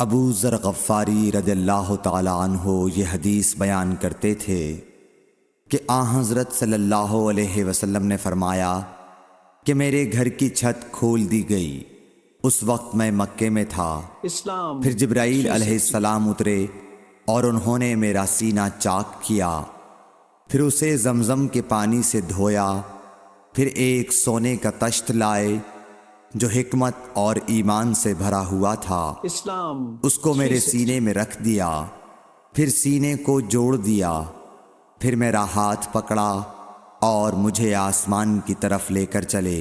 ابو ذر غفاری رضی اللہ تعالی عنہ یہ حدیث بیان کرتے تھے کہ حضرت صلی اللہ علیہ وسلم نے فرمایا کہ میرے گھر کی چھت کھول دی گئی۔ اس وقت میں مکے میں تھا۔ پھر جبرائیل علیہ السلام اترے اور انہوں نے میرا سینہ چاک کیا، پھر اسے زمزم کے پانی سے دھویا، پھر ایک سونے کا تشت لائے جو حکمت اور ایمان سے بھرا ہوا تھا، اس کو میرے سینے میں رکھ دیا، پھر سینے کو جوڑ دیا، پھر میرا ہاتھ پکڑا اور مجھے آسمان کی طرف لے کر چلے۔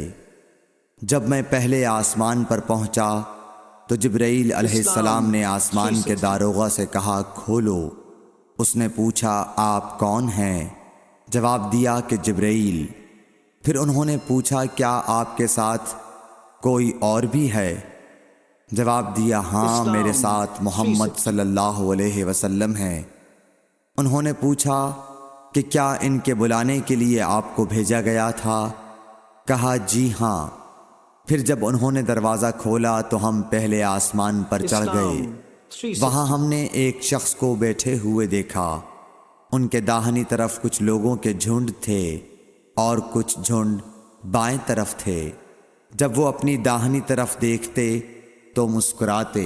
جب میں پہلے آسمان پر پہنچا تو جبرائیل علیہ السلام نے آسمان کے داروغہ سے کہا کھولو۔ اس نے پوچھا آپ کون ہیں؟ جواب دیا کہ جبرائیل۔ پھر انہوں نے پوچھا کیا آپ کے ساتھ کوئی اور بھی ہے؟ جواب دیا ہاں، میرے ساتھ محمد صلی اللہ علیہ وسلم ہے۔ انہوں نے پوچھا کہ کیا ان کے بلانے کے لیے آپ کو بھیجا گیا تھا؟ کہا جی ہاں۔ پھر جب انہوں نے دروازہ کھولا تو ہم پہلے آسمان پر چڑھ گئے۔ وہاں ہم نے ایک شخص کو بیٹھے ہوئے دیکھا۔ ان کے داہنی طرف کچھ لوگوں کے جھنڈ تھے اور کچھ جھنڈ بائیں طرف تھے۔ جب وہ اپنی داہنی طرف دیکھتے تو مسکراتے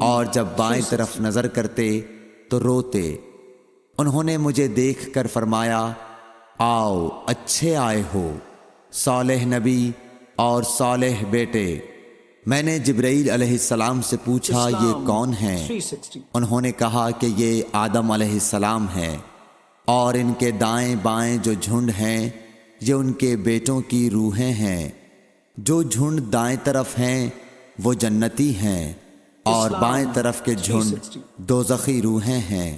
اور جب بائیں طرف نظر کرتے تو روتے۔ انہوں نے مجھے دیکھ کر فرمایا آؤ اچھے آئے ہو، صالح نبی اور صالح بیٹے۔ میں نے جبرائیل علیہ السلام سے پوچھا یہ کون ہیں؟ انہوں نے کہا کہ یہ آدم علیہ السلام ہیں، اور ان کے دائیں بائیں جو جھنڈ ہیں یہ ان کے بیٹوں کی روحیں ہیں۔ جو جھنڈ دائیں طرف ہیں وہ جنتی ہیں، اور بائیں طرف کے جھنڈ دوزخی روحیں ہیں۔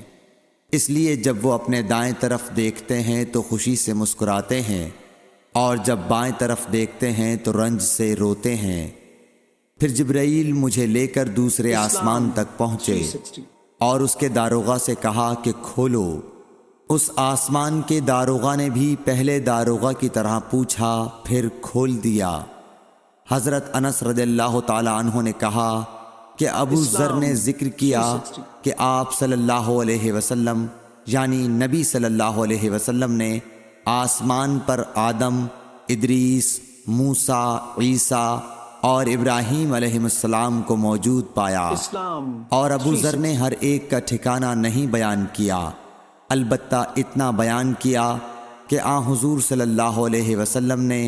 اس لیے جب وہ اپنے دائیں طرف دیکھتے ہیں تو خوشی سے مسکراتے ہیں، اور جب بائیں طرف دیکھتے ہیں تو رنج سے روتے ہیں۔ پھر جبرائیل مجھے لے کر دوسرے آسمان تک پہنچے اور اس کے داروغہ سے کہا کہ کھولو۔ اس آسمان کے داروغہ نے بھی پہلے داروغہ کی طرح پوچھا، پھر کھول دیا۔ حضرت انس رضی اللہ تعالی عنہ نے کہا کہ ابو ذر نے ذکر کیا کہ آپ صلی اللہ علیہ وسلم یعنی نبی صلی اللہ علیہ وسلم نے آسمان پر آدم، ادریس، موسیٰ، عیسیٰ اور ابراہیم علیہ السلام کو موجود پایا، اور ابو ذر نے ہر ایک کا ٹھکانہ نہیں بیان کیا، البتہ اتنا بیان کیا کہ حضور صلی اللہ علیہ وسلم نے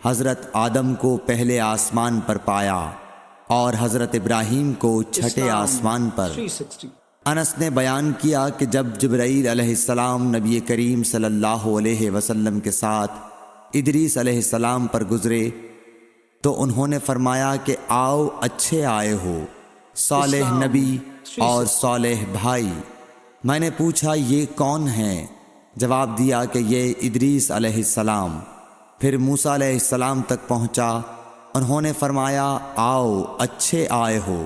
حضرت آدم کو پہلے آسمان پر پایا اور حضرت ابراہیم کو چھٹے آسمان پر۔ انس نے بیان کیا کہ جب جبرائیل علیہ السلام نبی کریم صلی اللہ علیہ وسلم کے ساتھ ادریس علیہ السلام پر گزرے تو انہوں نے فرمایا کہ آؤ اچھے آئے ہو، صالح نبی اور صالح بھائی۔ میں نے پوچھا یہ کون ہیں؟ جواب دیا کہ یہ ادریس علیہ السلام۔ پھر موسیٰ علیہ السلام تک پہنچا۔ انہوں نے فرمایا آؤ اچھے آئے ہو،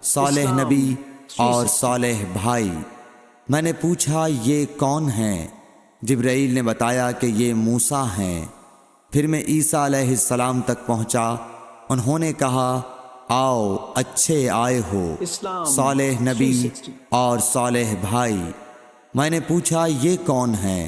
صالح نبی اور صالح بھائی۔ میں نے پوچھا یہ کون ہیں؟ جبرائیل نے بتایا کہ یہ موسیٰ ہیں۔ پھر میں عیسیٰ علیہ السلام تک پہنچا۔ انہوں نے کہا آؤ اچھے آئے ہو، صالح نبی اور صالح بھائی۔ میں نے پوچھا یہ کون ہیں؟